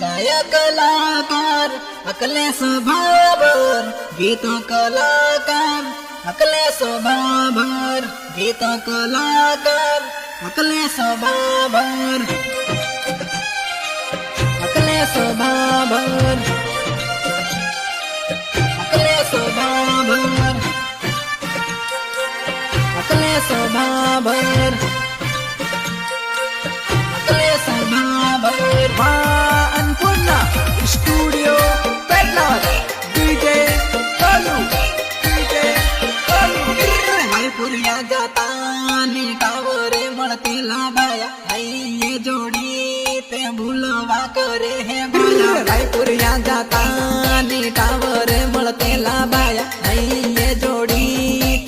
गायक कलाकार अकले स्वभावर गीत कलाकार अकले स्वभावर गीत कलाकार अकले स्वभावर अकले स्वभावर अकले स्वभावर अकले स्वभावर अकले स्वभावर अन्नपूर्णा स्टूडियो पेडलर डीजे कालू रायपुरिया जाता टावरे मळतेला बाया ये जोडी ते भूलवा करे हे बाया रायपुरिया जाता टावरे मळतेला बाया ये जोडी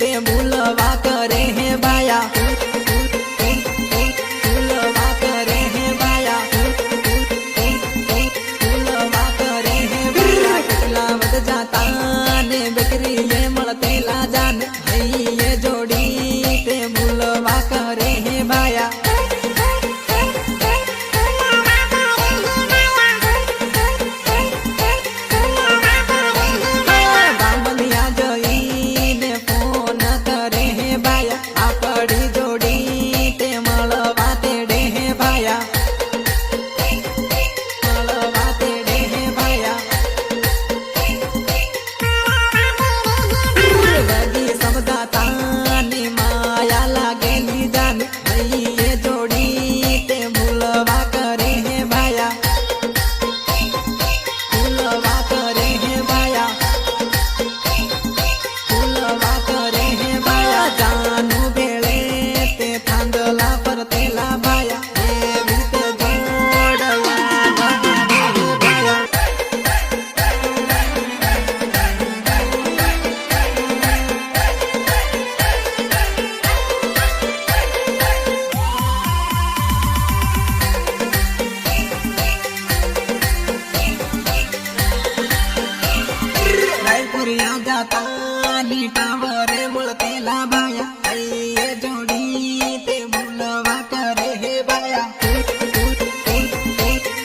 ते भूलवा करे हे बाया भूलवा करे हे बाया भूलवा करे हे बाया लावत जाता ने बकरी ये मळतेला जान ये जोडी ते भूलवा करे हे बाया बामलिया जईने फोन करे हे बाया आपड़ी जोडी ते मळवा तेडे हे बाया मळवा तेडे हे बाया लगी समझाता ने माया लागेली जान ये जोडी ते भूलवा करे हे बाया भूलवा करे हे बाया भूलवा करे हे बाया जानू बेळे ते थांदला परतेला बाया हे भीत जोडला बाया रायपुरिया जाता टावरे मुळतेला बाया ये जोडी ते भूलवा करे हे बाया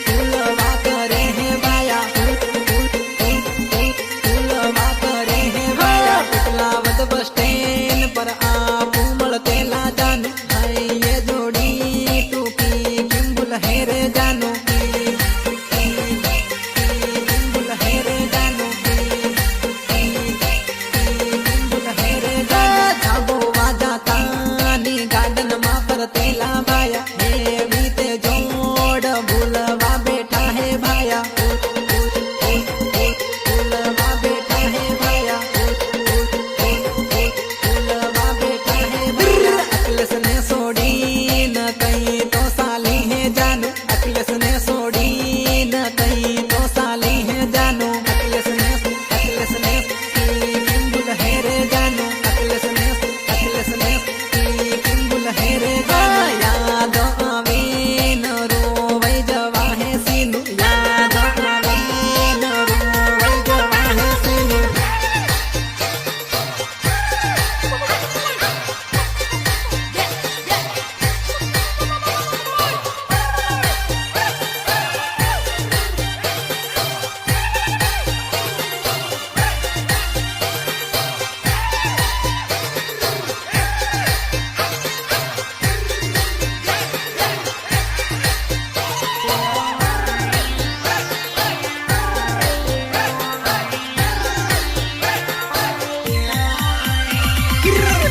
भूलवा करे हे बाया भूलवा करे हे बाया पुतलावत बस स्टैंड पर आपू मुळतेला जान ये जोडी तू की किंबुल हे रे जानो किंबुल हे रे जानो गार्डन मा परतेला बाया हे बीते जोड़ भूलवा बैठा है भाया भूलवा बैठा है भाया भूलवा बैठा है भाया अखिलेश ने सोड़ी न कहीं तो साली है जानू अखिलेश ने सोड़ी न कहीं तो साली है जानू अखिलेश ने किंबुल है रे जानू अखिलेश ने किंबुल है रे जानू याद आवे न रोवै जवा है सीनू याद आवे न रोवै जवा है सीनू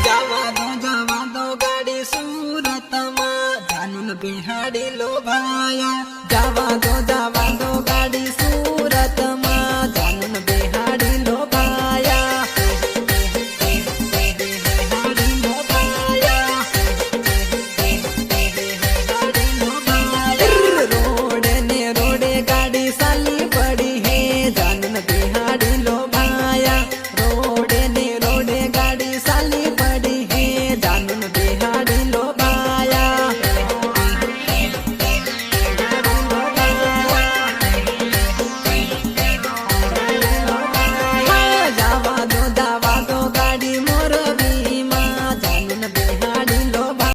जावा दो गाड़ी सूरत मा जानून बिहाड़ी लो भाया जावा दो गाड़ी सूरत मा